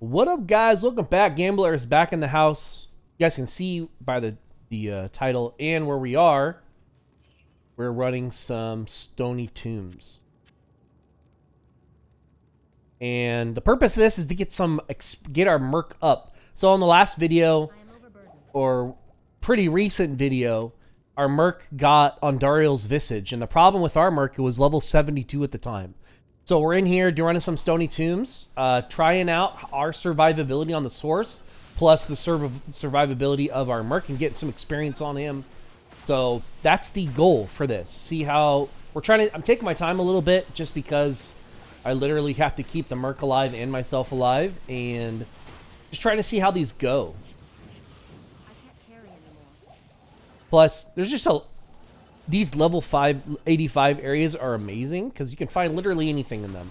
What up, guys? Welcome back. Gambler is back in the house. You guys can see by the title and where we are. We're running some Stony Tombs. And the purpose of this is to get our Merc up. So on the last video, or pretty recent video, our Merc got Ondariel's Visage. And the problem with our Merc, it was level 72 at the time. So we're in here running some Stony Tombs, trying out our survivability on the source, plus the survivability of our Merc and getting some experience on him. So that's the goal for this. See how we're trying to. I'm taking my time a little bit just because I literally have to keep the Merc alive and myself alive, and just trying to see how these go. Plus, there's just these level 85 areas are amazing because you can find literally anything in them.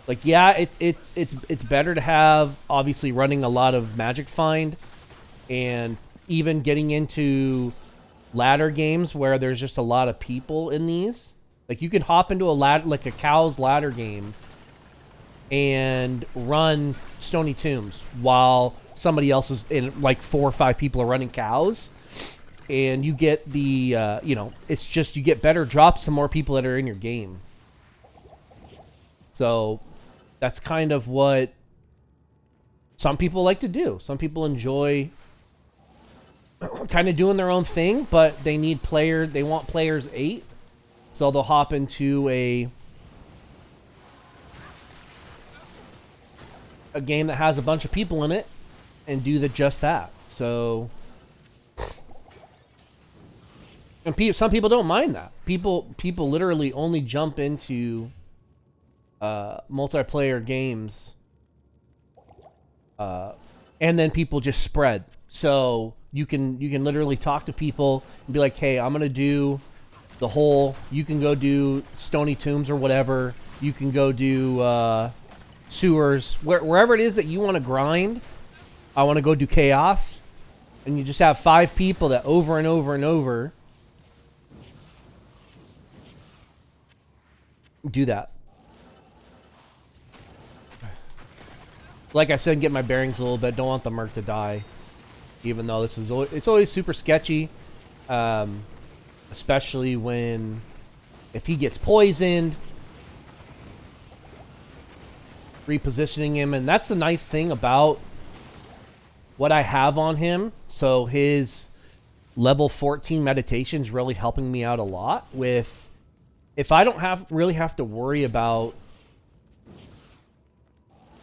Like, yeah, it's better to have, obviously, running a lot of magic find and even getting into ladder games where there's just a lot of people in these. Like, you can hop into like a cow's ladder game and run Stony Tombs while somebody else is in, like 4 or 5 people are running cows. And you get the, it's just you get better drops the more people that are in your game. So that's kind of what some people like to do. Some people enjoy kind of doing their own thing, but they want players 8. So they'll hop into a game that has a bunch of people in it and do just that. So... And some people don't mind that. People literally only jump into multiplayer games, and then people just spread. So you can literally talk to people and be like, "Hey, I'm gonna do the whole. You can go do Stony Tombs or whatever. You can go do sewers, wherever it is that you want to grind. I want to go do chaos, and you just have 5 people that over and over and over." Do that. Like I said, get my bearings a little bit. Don't want the Merc to die, even though it's always super sketchy, especially if he gets poisoned, repositioning him. And that's the nice thing about what I have on him. So his level 14 meditation is really helping me out a lot with. If I don't really have to worry about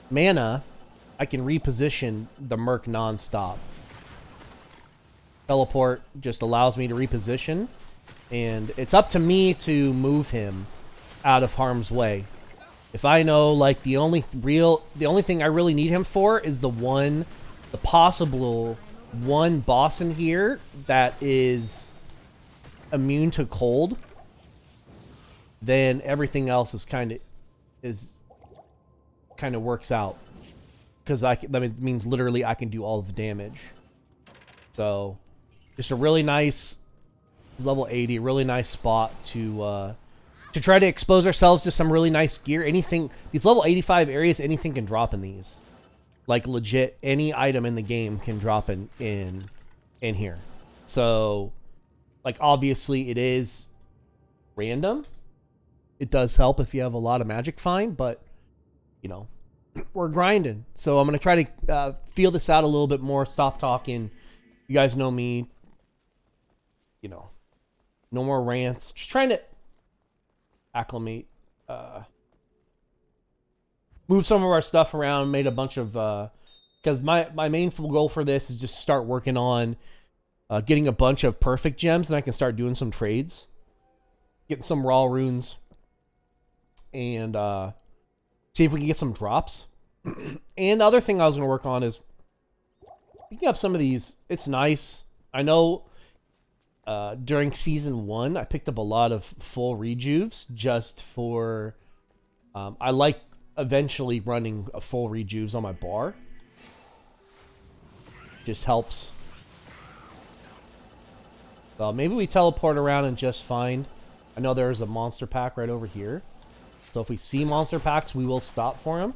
mana, I can reposition the Merc non-stop. Teleport just allows me to reposition, and it's up to me to move him out of harm's way. If I know, like, the only thing I really need him for is the possible one boss in here that is immune to cold, then everything else is kind of works out, because that means literally I can do all of the damage. So just a really nice level 80, really nice spot to try to expose ourselves to some really nice gear. Anything, these level 85 areas, anything can drop in these. Like, legit, any item in the game can drop in here. So, like, obviously it is random. It does help if you have a lot of magic find, but, we're grinding. So I'm going to try to feel this out a little bit more, stop talking. You guys know me. No more rants. Just trying to acclimate. Move some of our stuff around, made a bunch of... because my main goal for this is just start working on getting a bunch of perfect gems, and I can start doing some trades. Getting some raw runes. And see if we can get some drops. And the other thing I was going to work on is picking up some of these. It's nice. I know during Season 1, I picked up a lot of full rejuves just for... I like eventually running a full rejuves on my bar. Just helps. So maybe we teleport around and just find... I know there's a monster pack right over here. So if we see monster packs, we will stop for them.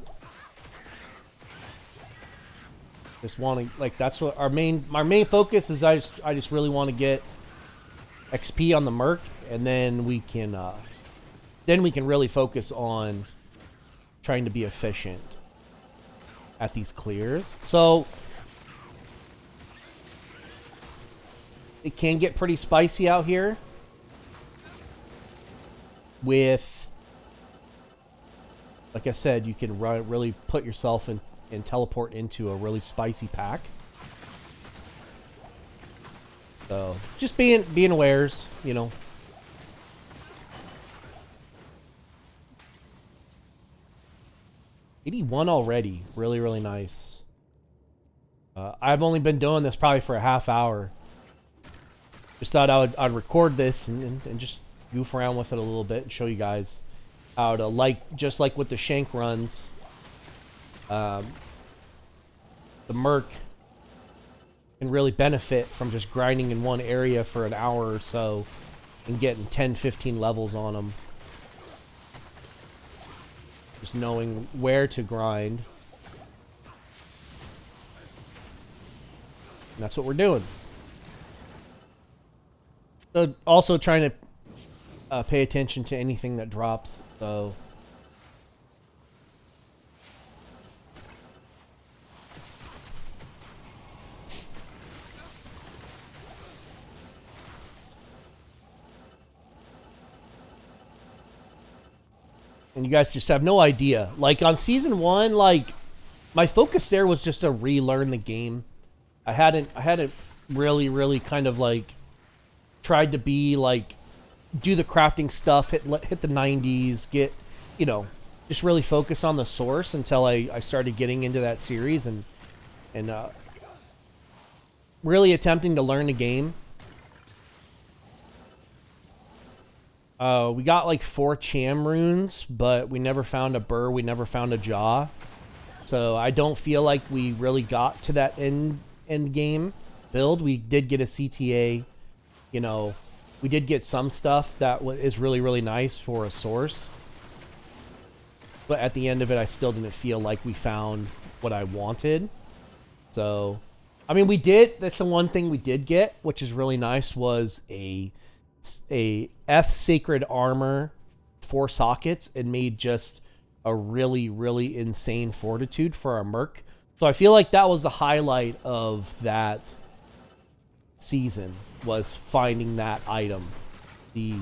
Just want to, like, that's what our main focus is. I just really want to get XP on the Merc, and then we can really focus on trying to be efficient at these clears. So it can get pretty spicy out here with, like I said, you can really put yourself in and teleport into a really spicy pack. So just being awares, you know. '81 already, really nice. I've only been doing this probably for a half hour. Just thought I'd record this and just goof around with it a little bit and show you guys how to, just like with the shank runs, the Merc can really benefit from just grinding in one area for an hour or so and getting 10-15 levels on them. Just knowing where to grind. And that's what we're doing. So also trying to pay attention to anything that drops. So and you guys just have no idea. Like on season 1, like my focus there was just to relearn the game. I hadn't really kind of like tried to be like do the crafting stuff, hit the 90s, get, you know, just really focus on the source until I started getting into that series and really attempting to learn the game. We got like 4 Cham runes, but we never found a burr, we never found a jaw. So I don't feel like we really got to that end game build. We did get a CTA, you know, we did get some stuff that is really nice for a source. But at the end of it, I still didn't feel like we found what I wanted. So, I mean, that's the one thing we did get, which is really nice, was a F Sacred Armor 4 sockets and made just a really insane fortitude for our Merc. So I feel like that was the highlight of that season, was finding that item, the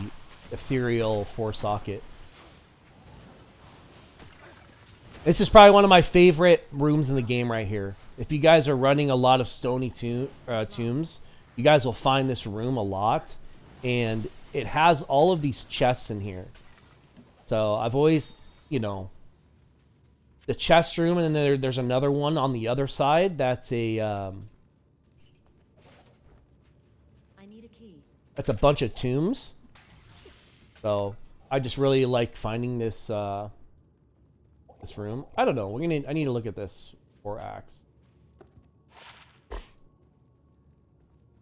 ethereal 4 socket. This is probably one of my favorite rooms in the game right here. If you guys are running a lot of Stony Tombs, you guys will find this room a lot. And it has all of these chests in here. So I've always, you know, the chest room, and then there's another one on the other side. That's I need a key. That's a bunch of tombs. So I just really like finding this this room. I don't know. I need to look at this 4-axe.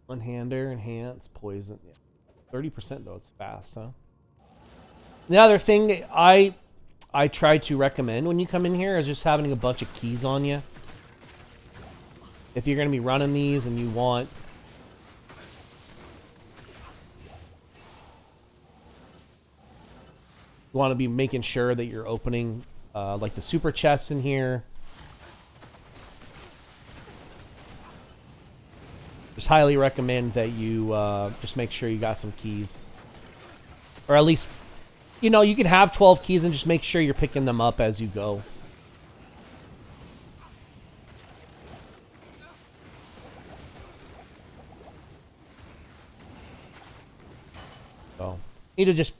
One-hander, enhance, poison. Yeah. 30% though, it's fast, huh? The other thing I try to recommend when you come in here is just having a bunch of keys on you. If you're going to be running these and you want to be making sure that you're opening like the super chests in here. Just highly recommend that you just make sure you got some keys. Or at least, you know, you can have 12 keys and just make sure you're picking them up as you go. So, need to just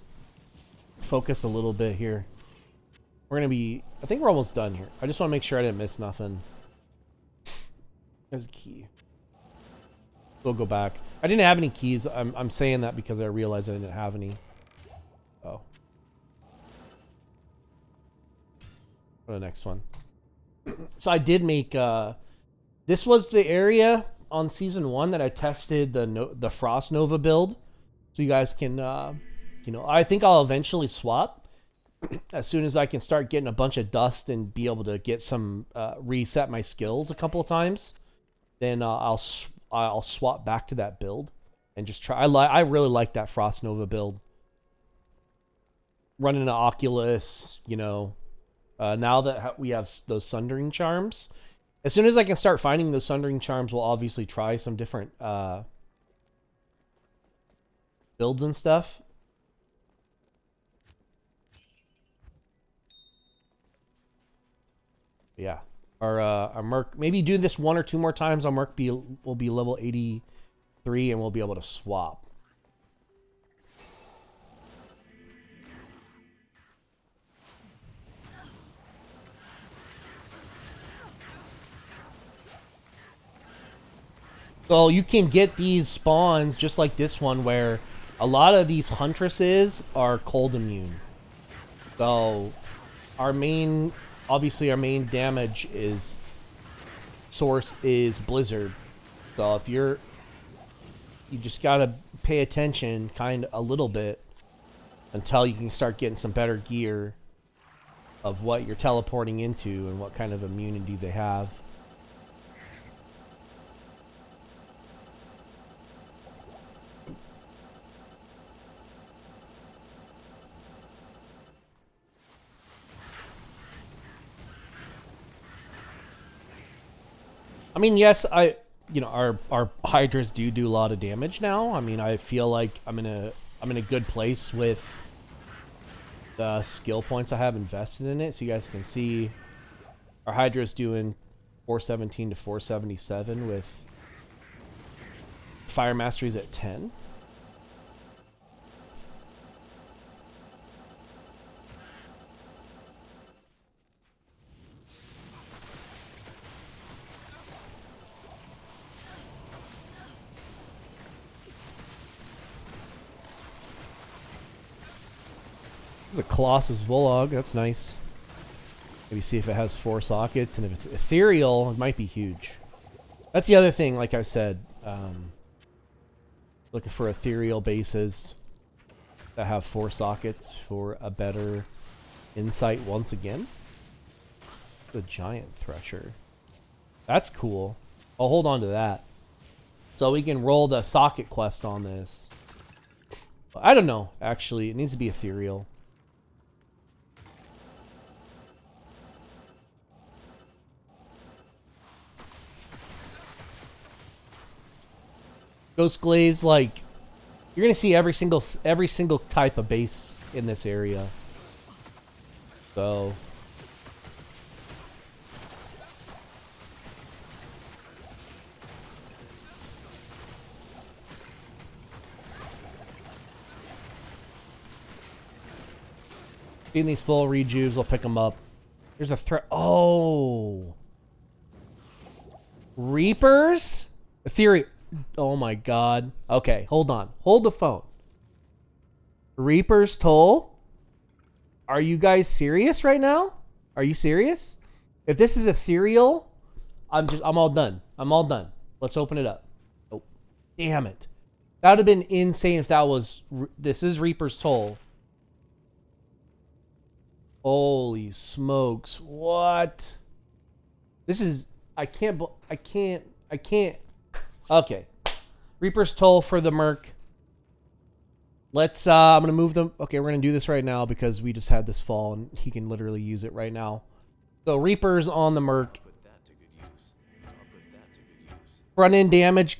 focus a little bit here. We're going to be, I think we're almost done here. I just want to make sure I didn't miss nothing. There's a key. We'll go back. I didn't have any keys. I'm saying that because I realized I didn't have any. Oh. For the next one. So I did make this was the area on season 1 that I tested the Frost Nova build. So you guys can you know, I think I'll eventually swap as soon as I can start getting a bunch of dust and be able to get some reset my skills a couple of times. then I'll swap back to that build and just try. I really like that Frost Nova build. Running an Oculus, you know. Now that we have those Sundering Charms, as soon as I can start finding those Sundering Charms, we'll obviously try some different builds and stuff. Yeah. Our Merc, maybe do this 1 or 2 more times. Our Merc will be level 83 and we'll be able to swap. So you can get these spawns just like this one where a lot of these Huntresses are cold immune. So obviously our main damage source is Blizzard. So if you just gotta pay attention a little bit until you can start getting some better gear of what you're teleporting into and what kind of immunity they have. I mean, yes, our Hydras do a lot of damage now. I mean, I feel like I'm in a good place with the skill points I have invested in it. So you guys can see our Hydra's doing 417 to 477 with Fire Masteries at 10. A Colossus Volog, that's nice. Maybe see if it has 4 sockets, and if it's ethereal, it might be huge. That's the other thing, like I said, looking for ethereal bases that have 4 sockets for a better insight once again. The Giant Thresher. That's cool. I'll hold on to that. So we can roll the socket quest on this. I don't know, actually. It needs to be ethereal. Ghost Glaze, like, you're gonna see every single type of base in this area. So seeing these full rejuves, I'll pick them up. There's a threat. Oh, Reapers, Ethereal. Oh my god. Okay, hold on. Hold the phone. Reaper's Toll? Are you guys serious right now? Are you serious? If this is ethereal, I'm all done. I'm all done. Let's open it up. Oh, damn it. That would have been insane if that was... This is Reaper's Toll. Holy smokes. What? This is... I can't... Okay. Reaper's Toll for the Merc. Let's, I'm going to move them. Okay, we're going to do this right now because we just had this fall and he can literally use it right now. So Reaper's on the Merc. Front end damage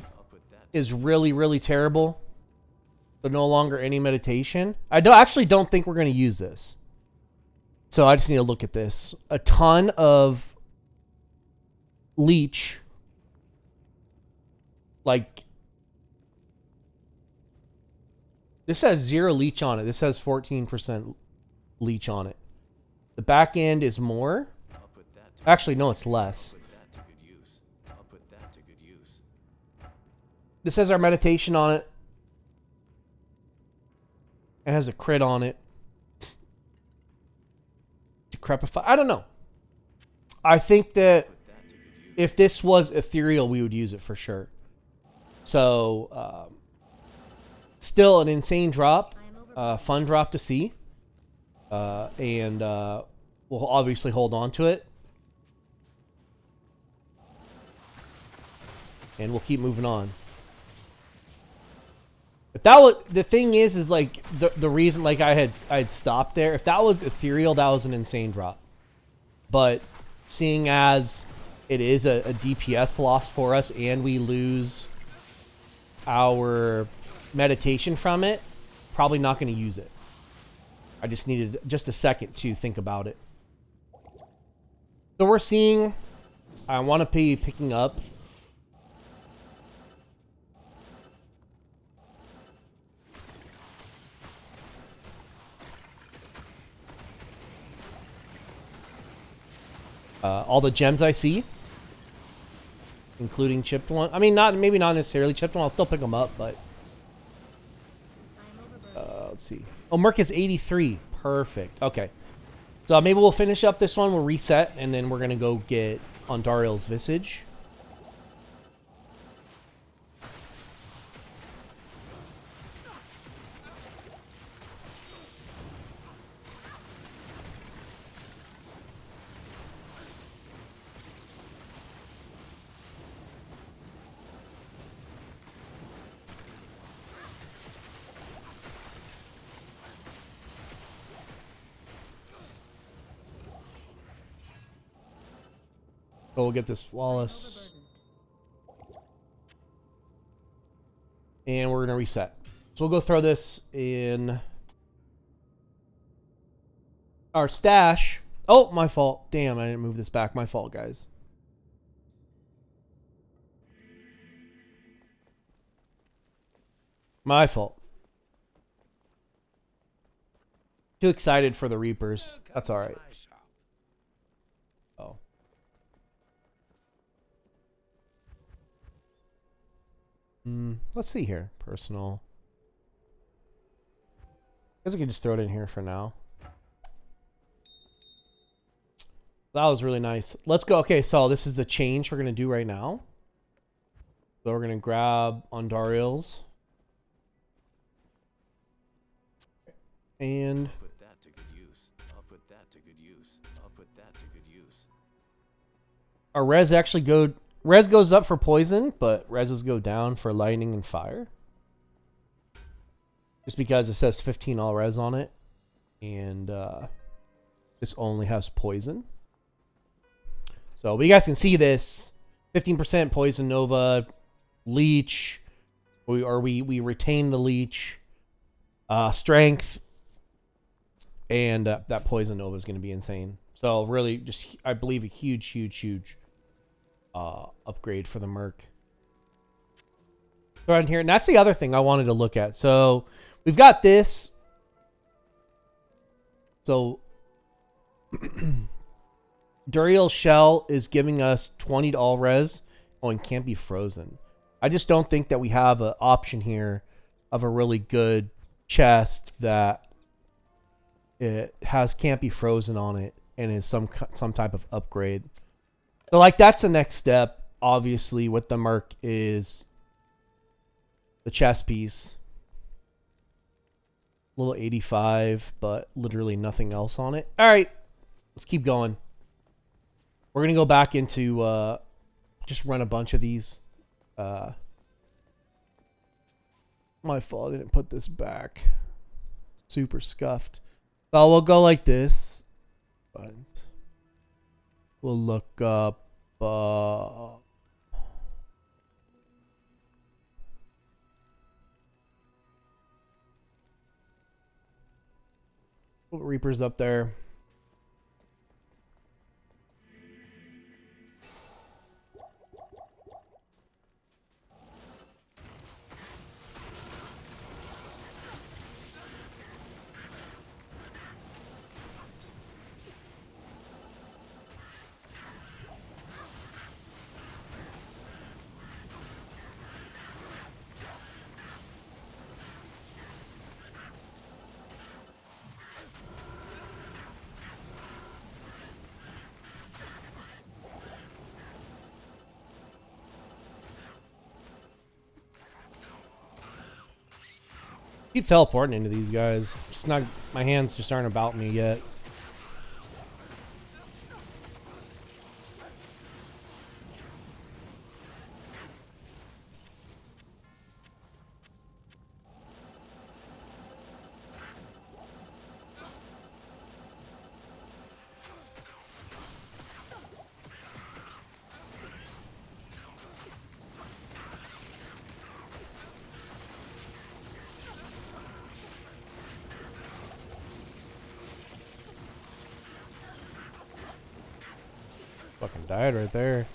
is really, really terrible. So no longer any meditation. I actually don't think we're going to use this. So I just need to look at this. A ton of leech. Like, this has 0 leech on it. This has 14% leech on it. The back end is more. Actually, no, it's less. This has our meditation on it. It has a crit on it. Decrepify. I don't know. I think that if this was ethereal, we would use it for sure. So, still an insane drop. Fun drop to see. And we'll obviously hold on to it. and we'll keep moving on. If that was the thing is like the reason like I had stopped there. If that was ethereal, that was an insane drop. But seeing as it is a DPS loss for us, and we lose our meditation from it, probably not going to use it. I just needed just a second to think about it. So we're seeing, I want to be picking up all the gems I see, including chipped one. I mean, maybe not necessarily chipped one. I'll still pick them up, but let's see. Oh, Merc is 83. Perfect. Okay. So maybe we'll finish up this one. We'll reset, and then we're gonna go get Ondariel's Visage. So we'll get this flawless. And we're going to reset. So we'll go throw this in our stash. Oh, my fault. Damn, I didn't move this back. My fault, guys. My fault. Too excited for the Reapers. That's all right. Oh. Let's see here. Personal. I guess we can just throw it in here for now. That was really nice. Let's go. Okay, so this is the change we're going to do right now. So we're going to grab Ondariel's. And put that to good use. I'll put that to good use. I'll put that to good use. our res actually go... Res goes up for poison, but reses go down for lightning and fire. Just because it says 15 all res on it. And this only has poison. So you guys can see this. 15% poison nova, leech. We retain the leech. Strength. And that poison nova is going to be insane. So really, just I believe a huge upgrade for the Merc. Right here, and that's the other thing I wanted to look at. So we've got this. So Duriel's Shell is giving us 20 to all res. Oh, and can't be frozen. I just don't think that we have an option here of a really good chest that it has can't be frozen on it and is some type of upgrade. So like that's the next step. Obviously, with the Merc is the chest piece. Little 85, but literally nothing else on it. All right, let's keep going. We're gonna go back into just run a bunch of these. My fault. I didn't put this back. Super scuffed. So we'll go like this. We'll look up. Reapers up there. Keep teleporting into these guys. Just not, my hands just aren't about me yet. Fucking died right there.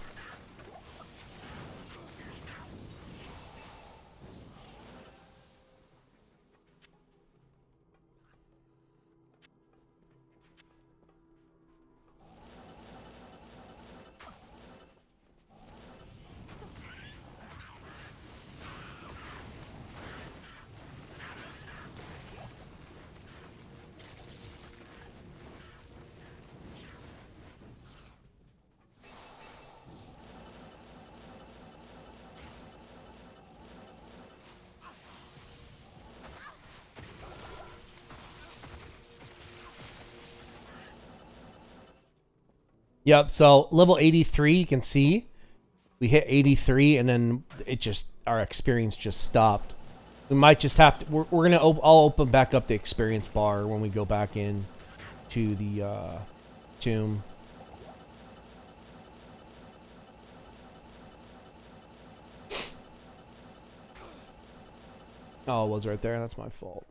Yep, so level 83, you can see we hit 83 and then it just, our experience just stopped. We might just have to, we're gonna, I'll open back up the experience bar when we go back in to the tomb. Oh, it was right there, that's my fault.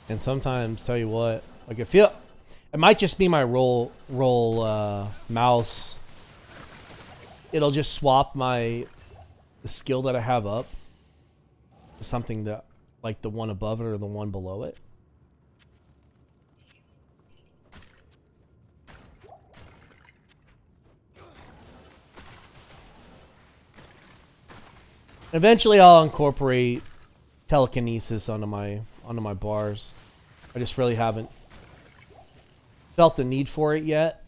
And sometimes, tell you what, like it might just be my roll mouse. It'll just swap the skill that I have up to something that, like the one above it or the one below it. Eventually, I'll incorporate telekinesis onto my bars. I just really haven't felt the need for it yet.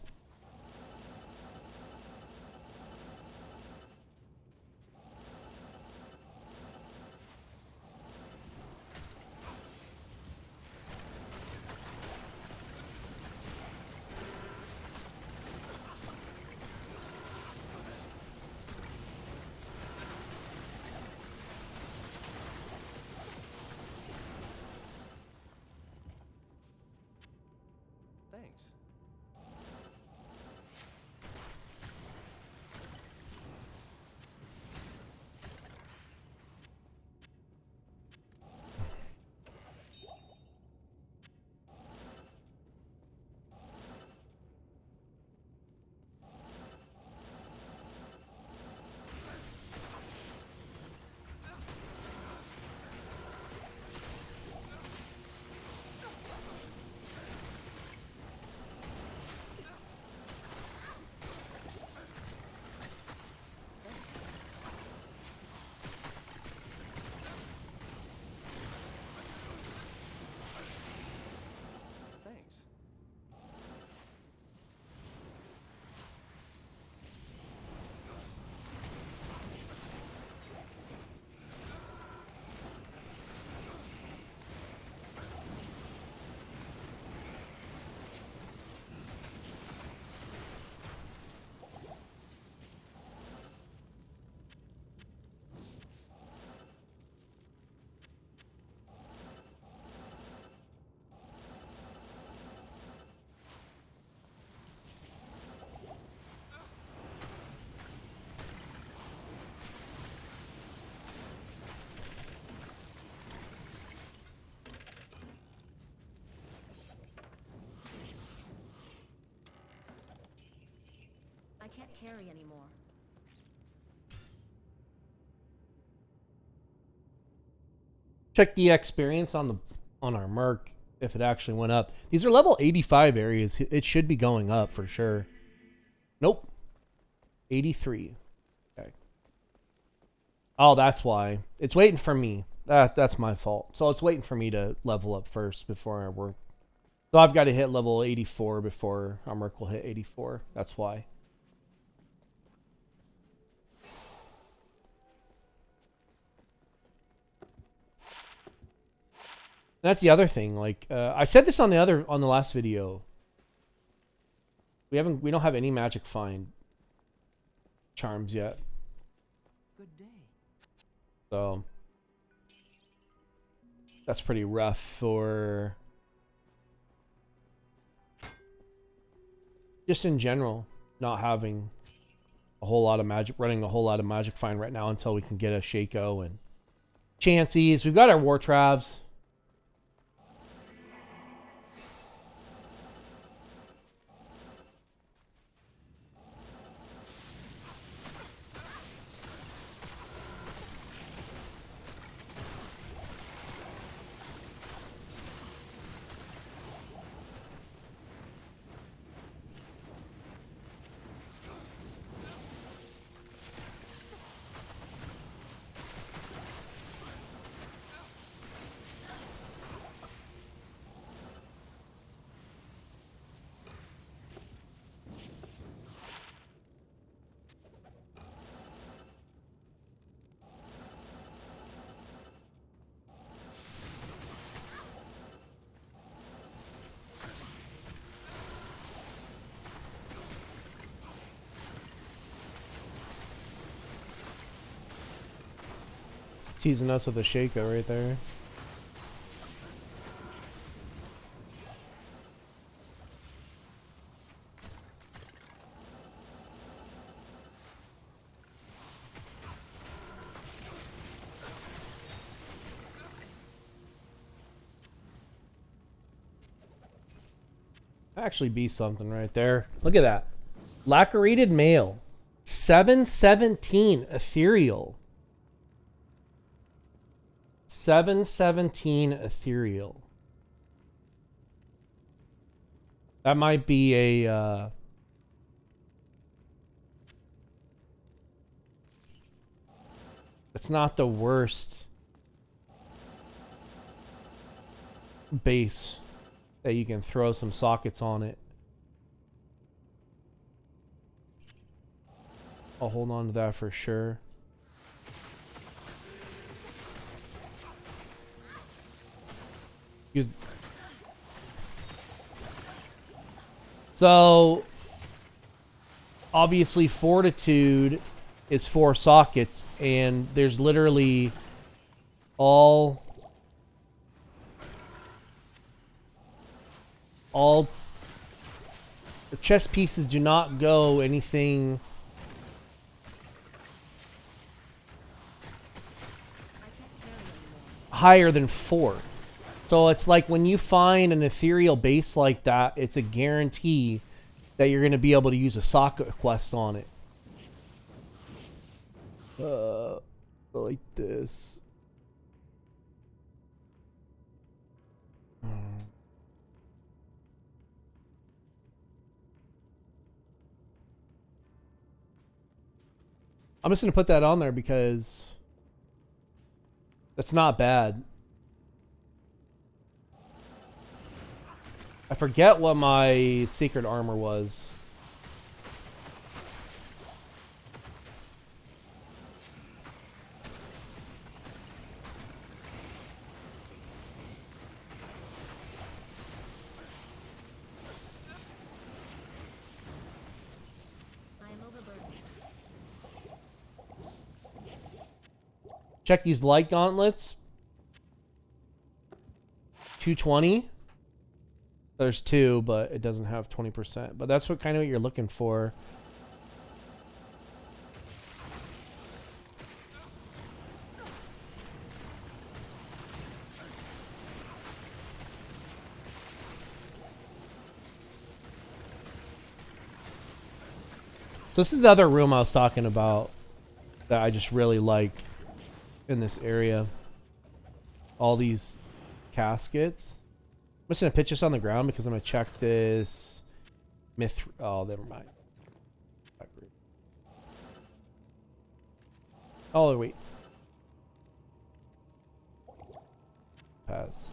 Thanks. Thanks. I can't carry anymore. Check the experience on our Merc. if it actually went up. These are level 85 areas. It should be going up for sure. Nope. 83. Okay. Oh, that's why. It's waiting for me. That's my fault. So it's waiting for me to level up first before our work. So I've got to hit level 84 before our Merc will hit 84. That's why. That's the other thing. Like I said this on the last video. We don't have any magic find charms yet. Good day. So that's pretty rough for just in general, not having a whole lot of magic, running a whole lot of magic find right now until we can get a Shaco and Chanseys. We've got our War Travs. Teasing us with a Shaco right there. Actually be something right there. Look at that. Lacerated Mail. 717 Ethereal. 717 Ethereal. That might be a it's not the worst base that you can throw some sockets on it. I'll hold on to that for sure. So obviously Fortitude is 4 sockets, and there's literally all the chess pieces do not go anything higher than 4. So it's like when you find an ethereal base like that, it's a guarantee that you're going to be able to use a socket quest on it. Like this. I'm just going to put that on there because that's not bad. I forget what my secret armor was. I am overburdened. Check these light gauntlets. 220. There's 2, but it doesn't have 20%. But that's what kind of what you're looking for. So this is the other room I was talking about that I just really like in this area. All these caskets. just gonna pitch this on the ground because I'm gonna check this myth. Oh, never mind. Oh wait. Pass.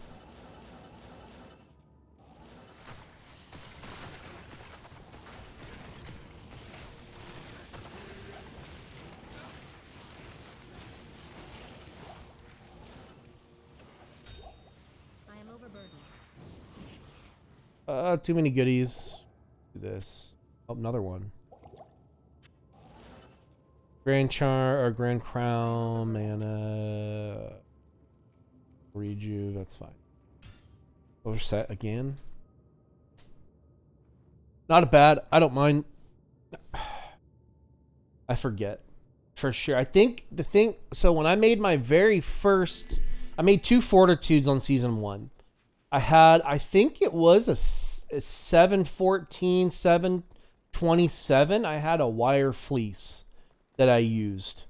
I am overburdened. Too many goodies. Do this. Oh, another one. Grand Char or Grand Crown, mana. Rejuve, that's fine. Overset again. Not a bad. I don't mind. I forget. For sure. I think the thing. So when I made my very first. I made 2 Fortitudes on season 1. I had. I think it was a 714, 727. I had a wire fleece that I used.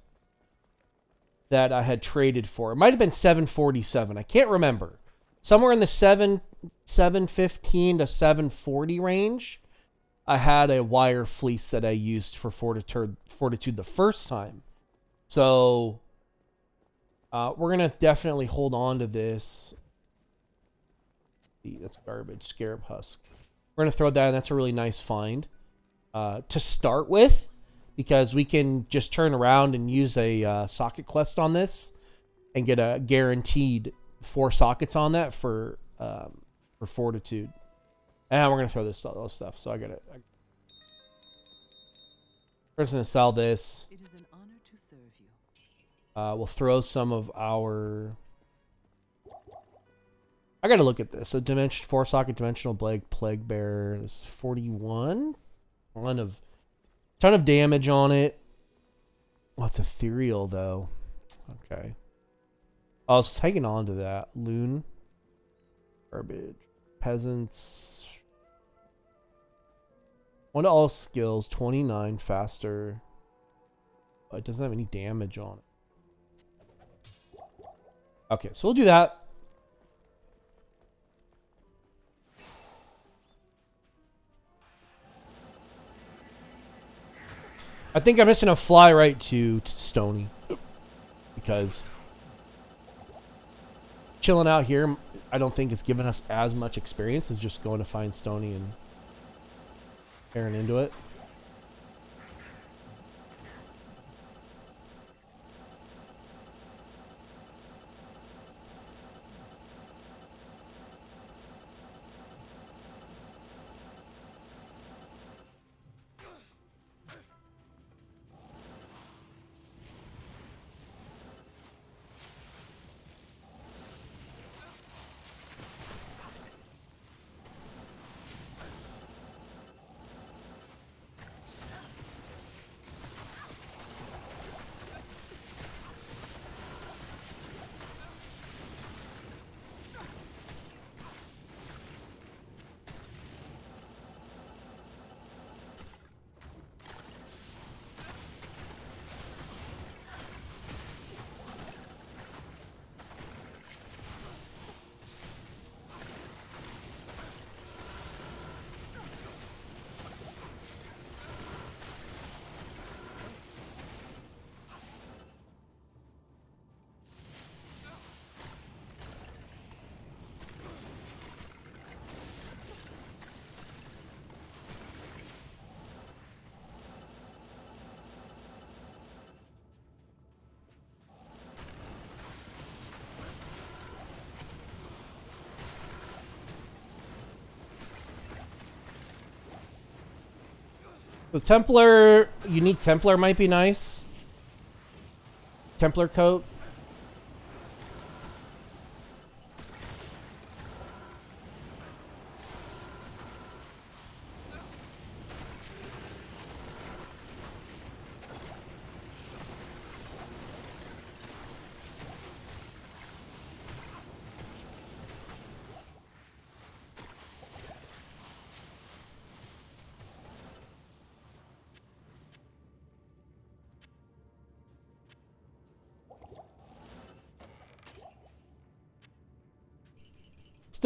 That I had traded for. It might have been 747. I can't remember. Somewhere in the 715 to 740 range. I had a wire fleece that I used for Fortitude the first time. So we're going to definitely hold on to this. That's garbage. Scarab Husk. We're going to throw that in. That's a really nice find to start with, because we can just turn around and use a socket quest on this and get a guaranteed 4 sockets on that for Fortitude. And we're going to throw this stuff. So I got it. First, going to sell this. It is an honor to serve you. We'll throw some of our... I got to look at this. So 4-socket Dimensional Plague Bearer. This is 41. Ton of damage on it. Oh, it's ethereal, though. Okay. I was hanging on to that. Loon. Garbage. Peasants. 1 to all skills, 29 faster. It doesn't have any damage on it. Okay, so we'll do that. I think I'm just going to fly right to Stony. Because chilling out here, I don't think it's given us as much experience as just going to find Stony and tearing into it. So Templar, unique Templar might be nice. Templar coat.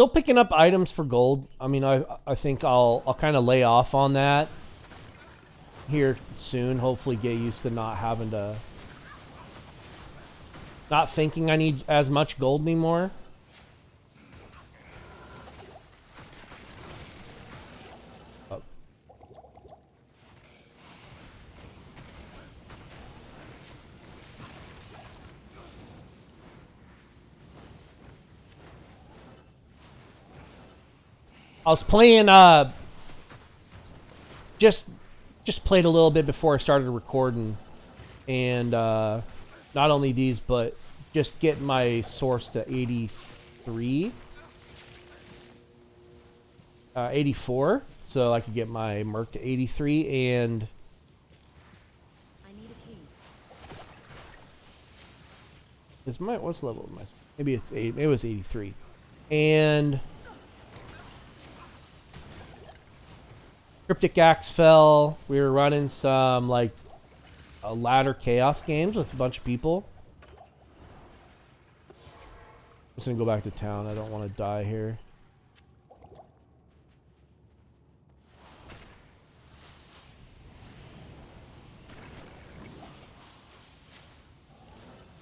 Still picking up items for gold. I mean, I think I'll kind of lay off on that here soon. Hopefully get used to not having to, not thinking I need as much gold anymore. Oh. I was playing just played a little bit before I started recording, and not only these, but just getting my source to 83, 84, so I could get my Merc to 83, and I need a key. is my, what's the level of my, maybe it's 8, maybe it was 83, and Cryptic Axe fell. We were running some like ladder chaos games with a bunch of people. I'm just gonna go back to town. I don't want to die here.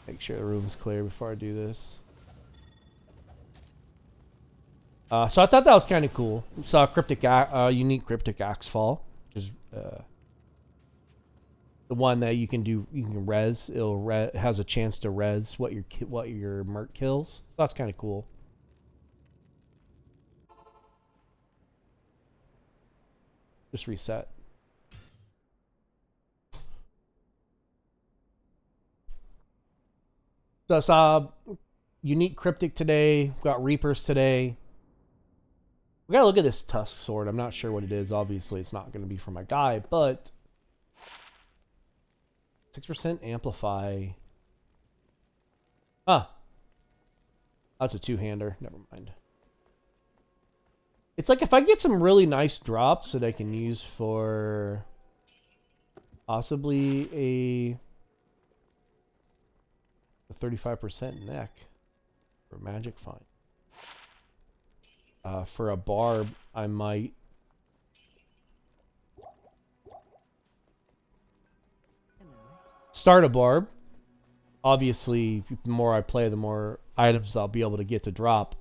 Make sure the room's clear before I do this. So I thought that was kind of cool. Saw a unique Cryptic Axe fall, which is the one that you can do. You can res. Has a chance to res what your Merc kills. So that's kind of cool. Just reset. So I saw unique Cryptic today. Got Reapers today. We gotta look at this Tusk sword. I'm not sure what it is. Obviously, it's not gonna be for my guy, but 6% amplify. Ah, that's a two-hander. Never mind. It's like if I get some really nice drops that I can use for possibly a 35% neck for magic find. For a barb, I might start a barb. Obviously, the more I play, the more items I'll be able to get to drop.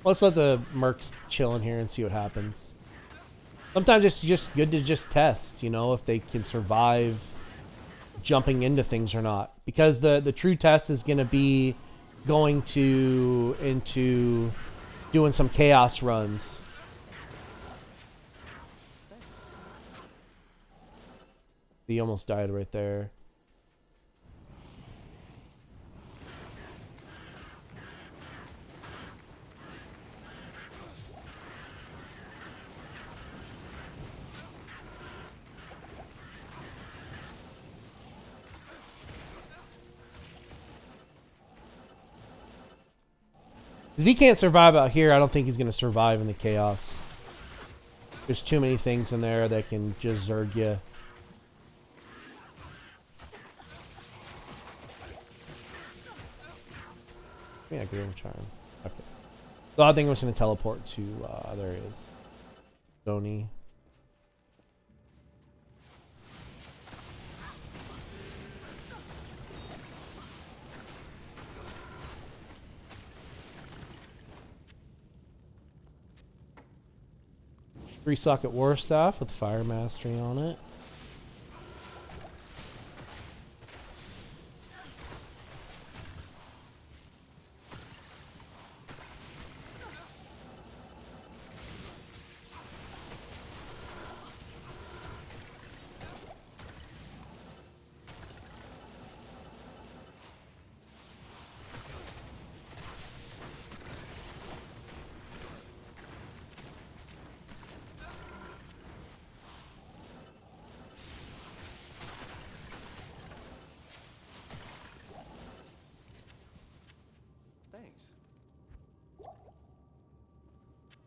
Let's let the Mercs chill in here and see what happens. Sometimes it's just good to just test, you know, if they can survive jumping into things or not. Because the true test is going to be going into doing some chaos runs. He almost died right there. If he can't survive out here, I don't think he's going to survive in the chaos. There's too many things in there that can just zerg you. Yeah, Grim Charm. Okay. So I think I'm just going to teleport to, there he is. Stony. Three-socket war staff with fire mastery on it.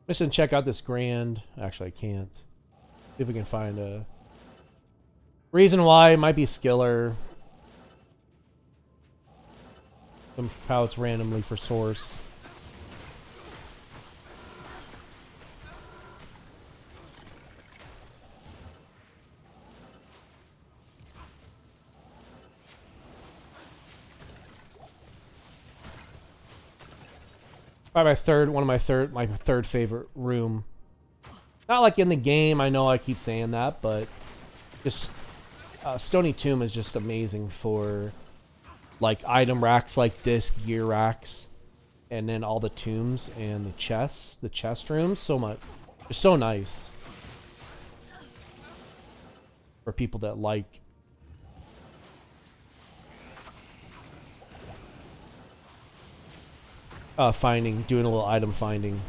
I'm just gonna check out this grand. Actually, I can't. See if we can find a reason why. It might be skiller. Somehow it's randomly for source. Probably my third favorite room. Not like in the game, I know I keep saying that, but just Stony Tomb is just amazing for like item racks like this, gear racks, and then all the tombs and the chest rooms. So much, it's so nice for people that like doing a little item finding.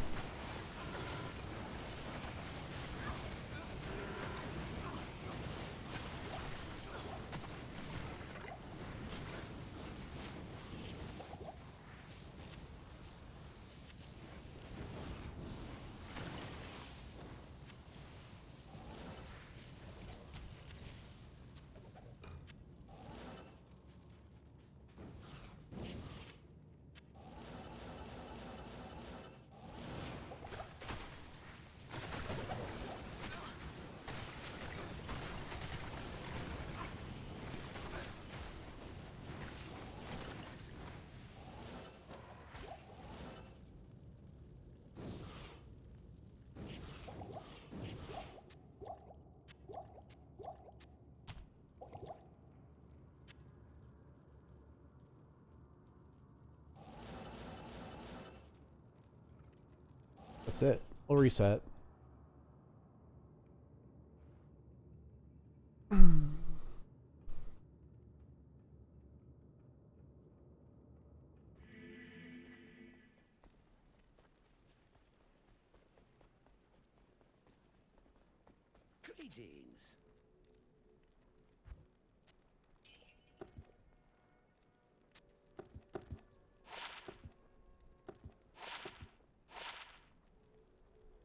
That's it. We'll reset. Greetings.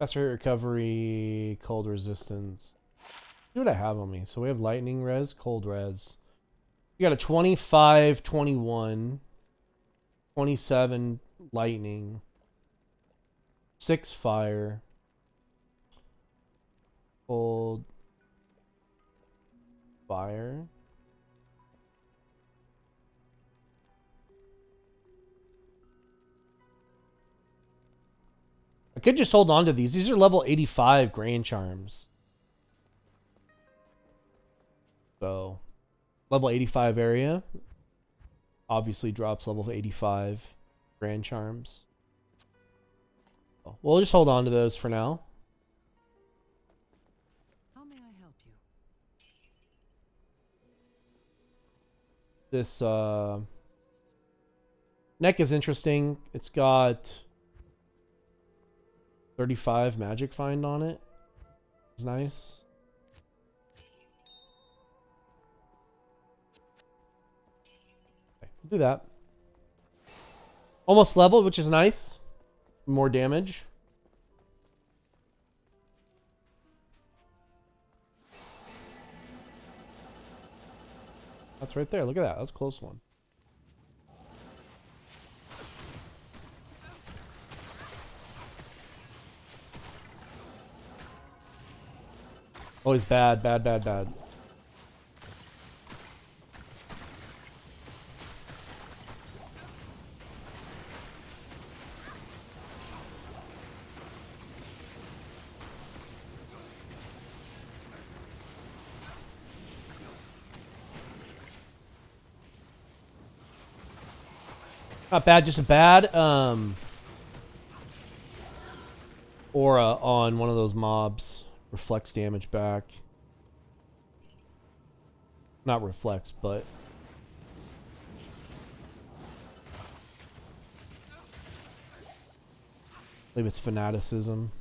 Faster hit recovery, cold resistance. See what I have on me. So we have lightning res, cold res. You got a 25, 21, 27 lightning, 6 fire, cold fire. I could just hold on to these. These are level 85 Grand Charms. So, level 85 area. Obviously drops level 85 Grand Charms. So we'll just hold on to those for now. How may I help you? This neck is interesting. It's got 35 magic find on it. It's nice. Okay, do that. Almost leveled, which is nice. More damage. That's right there. Look at that. That's a close one. Oh, he's bad, bad, bad, bad. Not bad, just a bad aura on one of those mobs. Reflects damage back. Not reflects, but I believe it's fanaticism.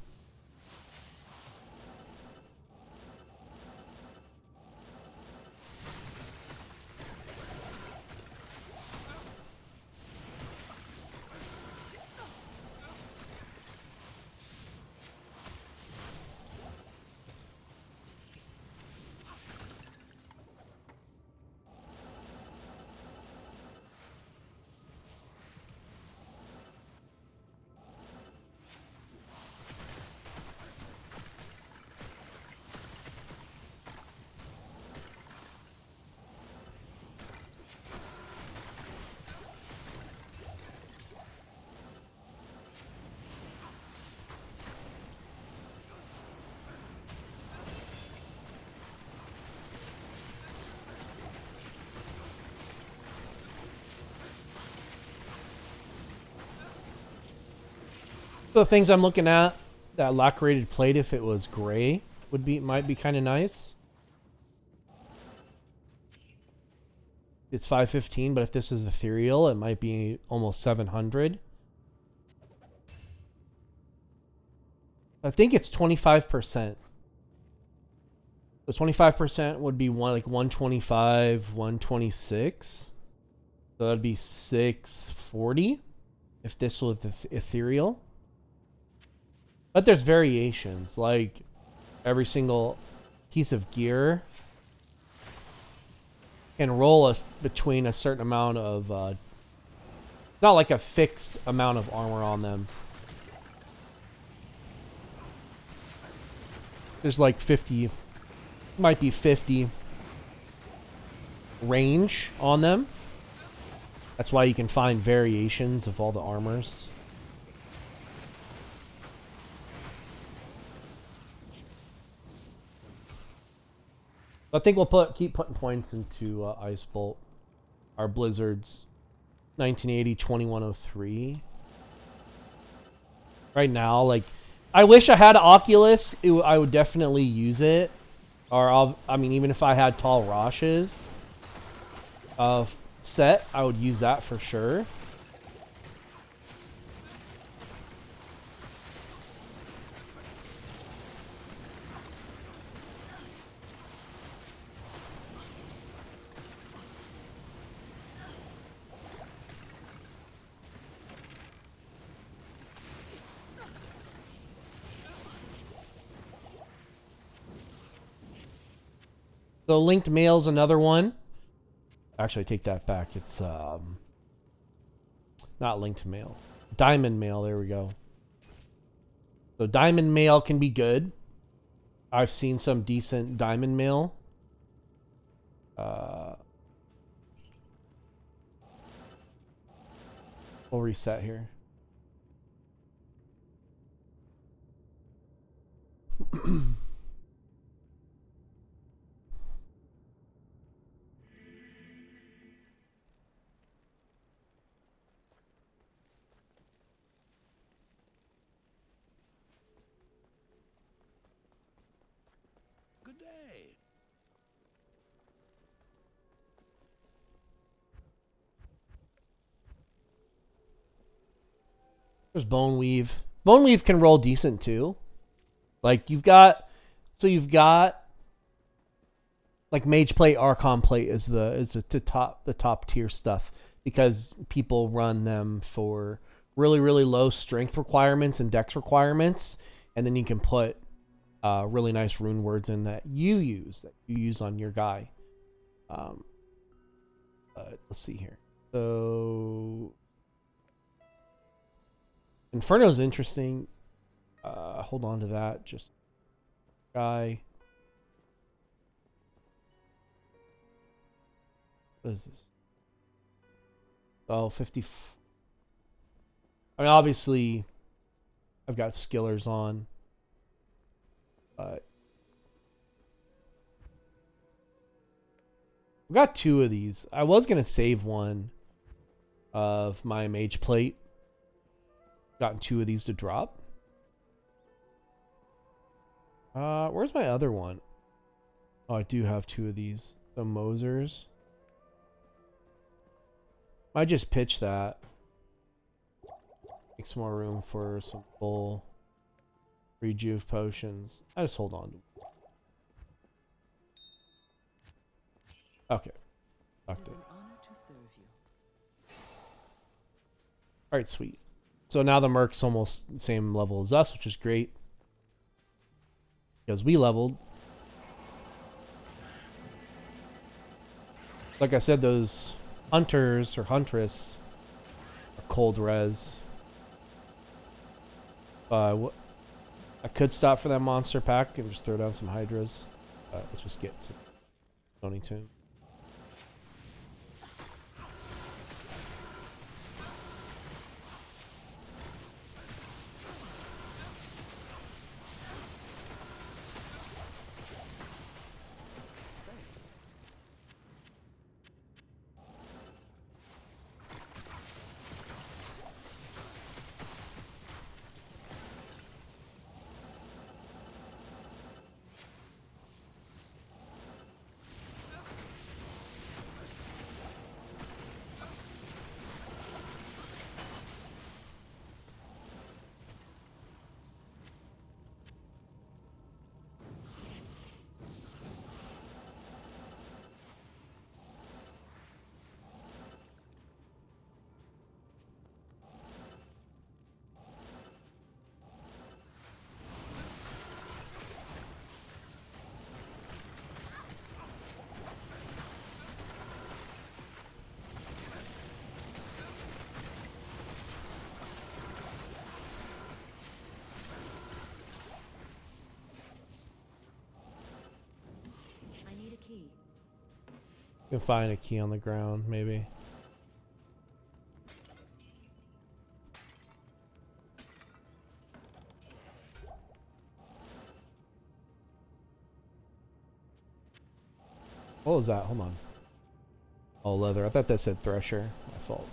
The things I'm looking at, that lacquerated plate, if it was gray, might be kind of nice. It's 515, but if this is ethereal, it might be almost 700. I think it's 25%. So 25% would be like 125, 126. So that'd be 640 if this was ethereal. But there's variations, like every single piece of gear can roll us between a certain amount of not like a fixed amount of armor on them. There's like 50, might be 50 range on them. That's why you can find variations of all the armors. I think we'll keep putting points into Ice Bolt. Our Blizzard's 1980, 2103. Right now, like, I wish I had Oculus. I would definitely use it. Or, I mean, even if I had Tall Rosh's set, I would use that for sure. So linked mail's another one. Actually, I take that back. It's not linked mail. Diamond mail, there we go. So diamond mail can be good. I've seen some decent diamond mail. We'll reset here. Good day. There's Bone Weave. Bone Weave can roll decent too. Like you've got like Mage Plate, Archon Plate is the top tier stuff because people run them for really low strength requirements and dex requirements, and then you can put really nice rune words in that you use on your guy. Let's see here. So Inferno's interesting. Hold on to that. Just guy. What is this? Oh, 50. I mean, obviously, I've got skillers on. But I've got two of these. I was going to save one of my mage plate. Gotten two of these to drop. Where's my other one? Oh, I do have two of these. The Mosers. I just pitch that. Make some more room for some full rejuve potions. I just hold on to them. Okay. Locked in. Alright, sweet. So now the Merc's almost the same level as us, which is great. Because we leveled. Like I said, those hunters or huntress are cold res. I could stop for that monster pack and just throw down some hydras. Let's just get to Stony Tombs. You'll find a key on the ground, maybe. What was that? Hold on. Oh, leather. I thought that said thresher. My fault.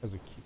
There's a key.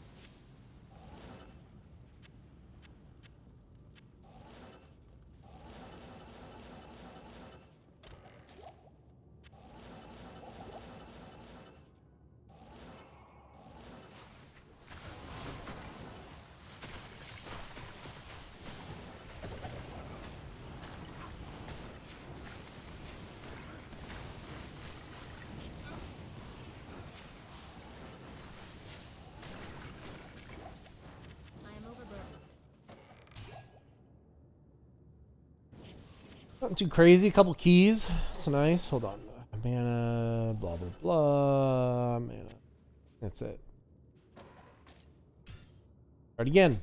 I am overburdened. Nothing too crazy. A couple keys. It's nice. Hold on. Mana. Blah, blah, blah. Mana. That's it. Start again.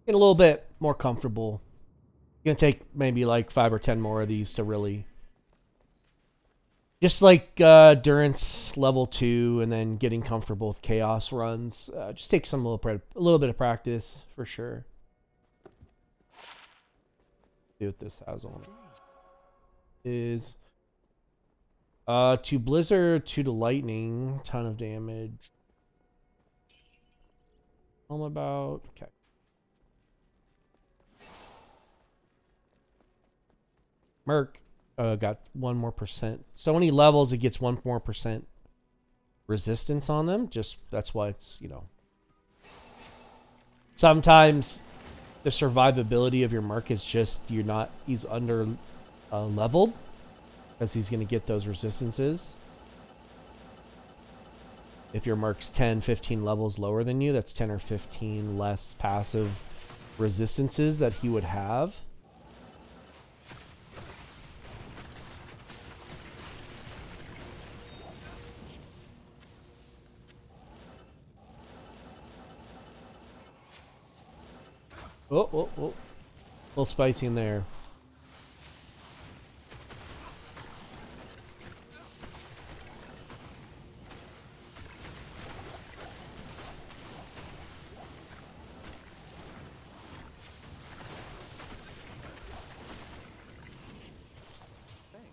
Get a little bit more comfortable. Gonna take maybe like 5 or 10 more of these to really, just like Durance level 2 and then getting comfortable with chaos runs. Just take a little bit of practice for sure. See what this has on it. Is to blizzard, 2 to lightning, ton of damage. All about okay. Merc got 1 more %. So when he levels, it gets 1 more % resistance on them. Just that's why it's, you know. Sometimes the survivability of your Merc is just he's under leveled because he's going to get those resistances. If your Merc's 10, 15 levels lower than you, that's 10 or 15 less passive resistances that he would have. Oh. A little spicy in there. Thanks.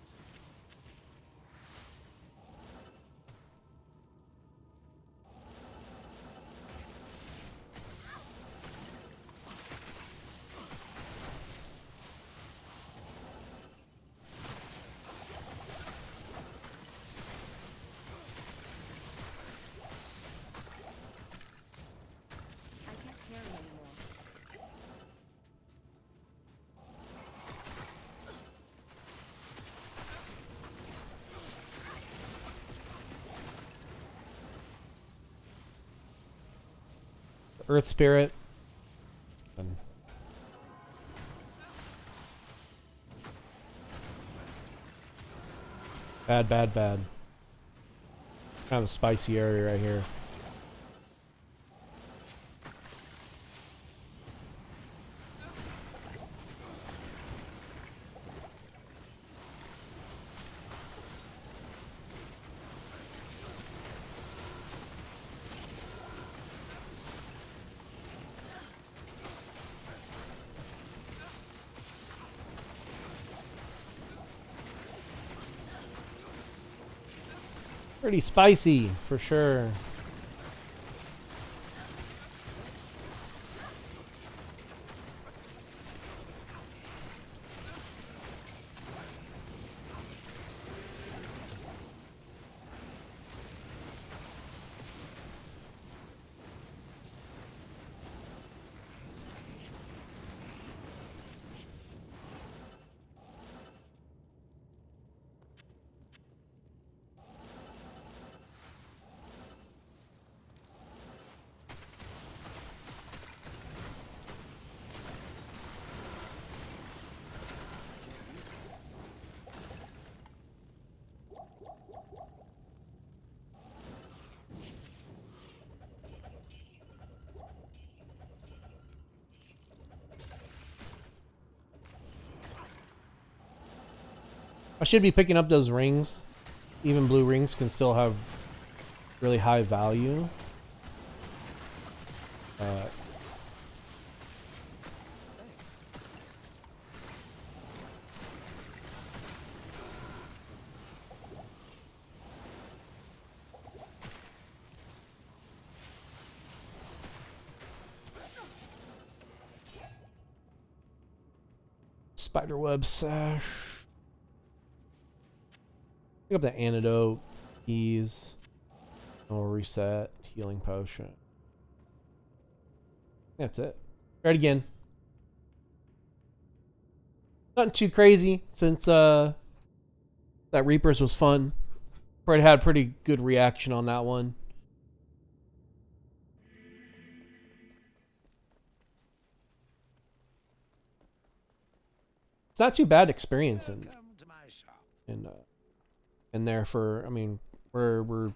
I can't carry anymore. Earth Spirit. Bad. Kind of a spicy area right here. Pretty spicy, for sure. I should be picking up those rings. Even blue rings can still have really high value. Spiderweb sash. Pick up the antidote, keys, or reset, healing potion. That's it. Try it again. Nothing too crazy since that Reapers was fun. Probably had a pretty good reaction on that one. It's not too bad experience in there for, I mean, we're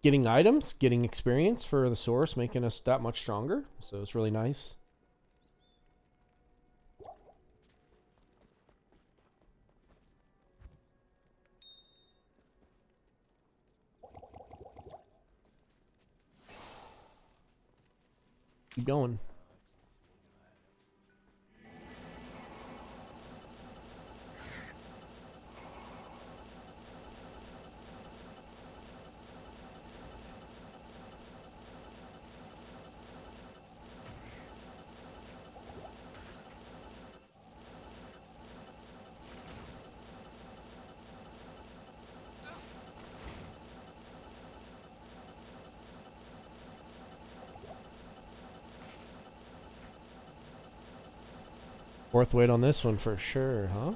getting items, getting experience for the source, making us that much stronger. So it's really nice. Keep going. Fourth weight on this one for sure, huh?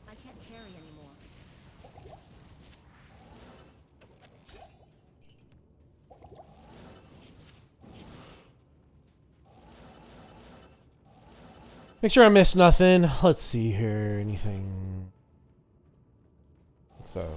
I can't carry anymore. Make sure I miss nothing. Let's see here. Anything? So.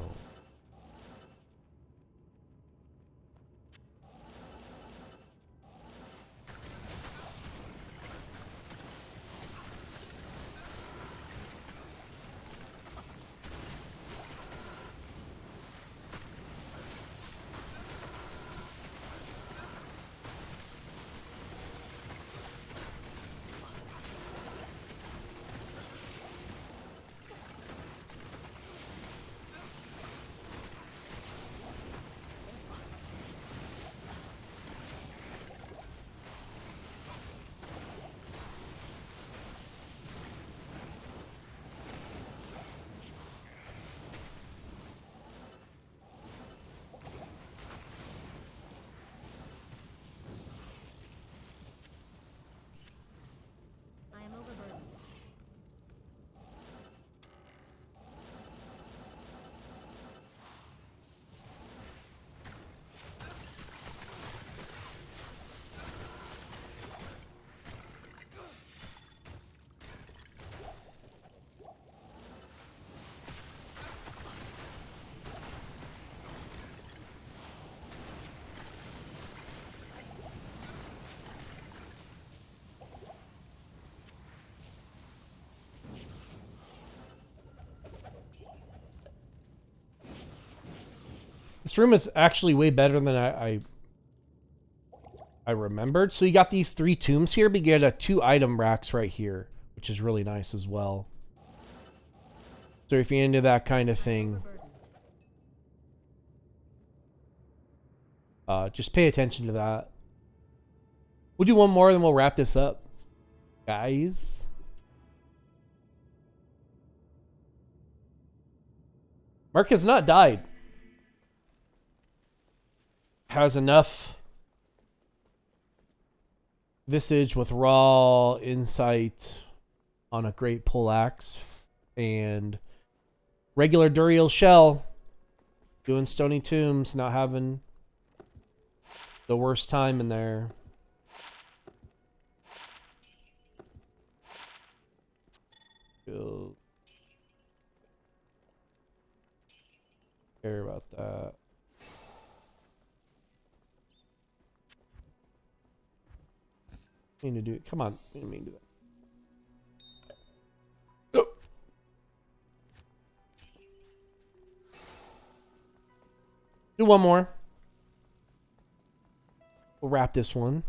This room is actually way better than I remembered. So you got these 3 tombs here, but you get 2 item racks right here, which is really nice as well. So if you're into that kind of thing, just pay attention to that. We'll do one more, then we'll wrap this up, guys. Merc has not died. Has enough visage with raw insight on a great pull axe and regular Duriel shell doing Stony Tombs, not having the worst time in there. Care about that. Need to do it. Come on, I didn't mean to do that. Oh. Do one more. We'll wrap this one.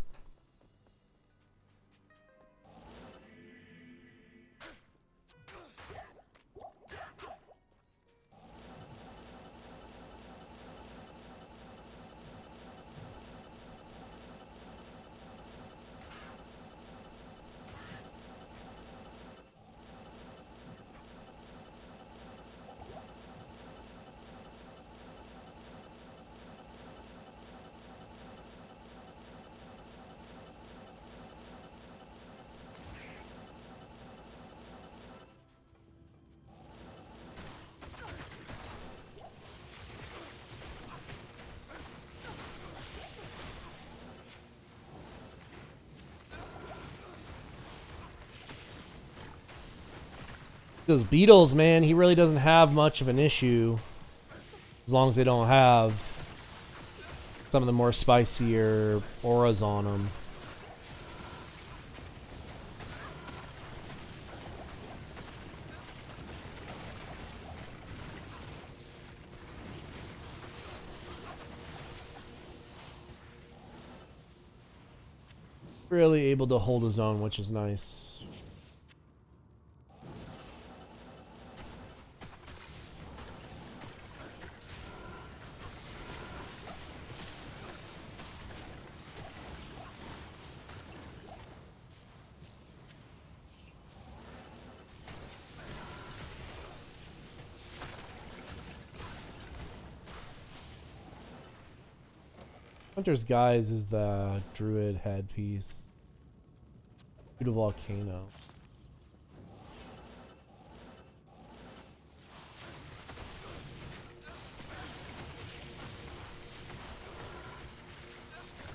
Those beetles, man, he really doesn't have much of an issue as long as they don't have some of the more spicier auras on them. Really able to hold his own, which is nice. Hunter's Guise is the druid headpiece. To the volcano.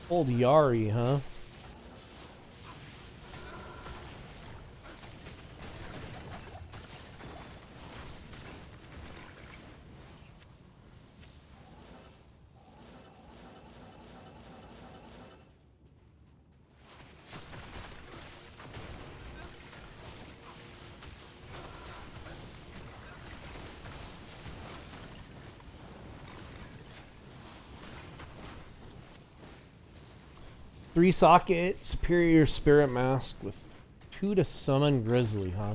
Old Yari, huh? Three socket superior spirit mask with 2 to summon grizzly, huh?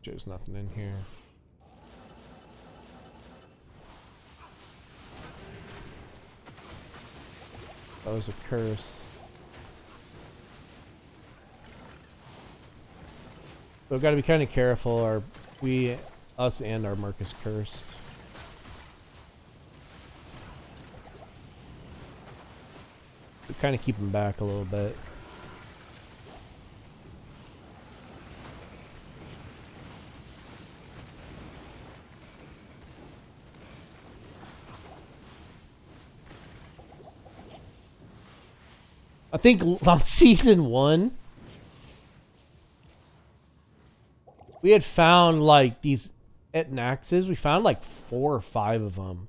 There's nothing in here. That was a curse. So we've got to be kind of careful. Us and our Merc is cursed. We kind of keep him back a little bit. I think on season 1, we had found like these at Nax's. We found like 4 or 5 of them.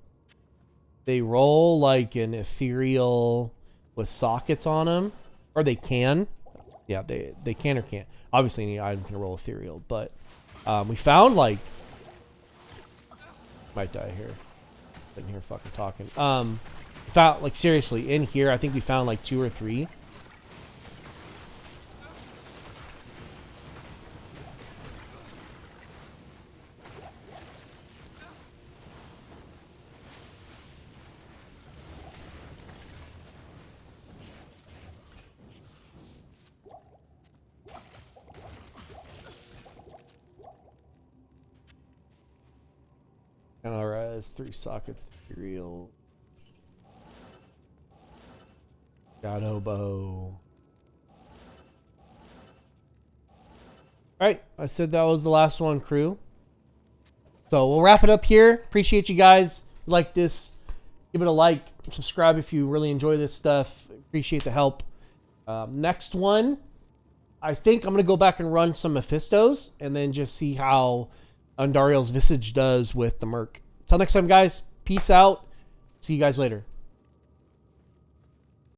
They roll like an ethereal with sockets on them, or they can. Yeah, they can or can't. Obviously, any item can roll ethereal, but we found like might die here. Sitting here fucking talking. Found like seriously in here. I think we found like 2 or 3. Alright, 3 sockets, ethereal. Shadow bow. Alright, I said that was the last one, crew. So we'll wrap it up here. Appreciate you guys. If you like this, give it a like. Subscribe if you really enjoy this stuff. Appreciate the help. Next one, I think I'm going to go back and run some Mephistos and then just see how Undariel's Visage does with the Merc. Till next time, guys. Peace out. See you guys later.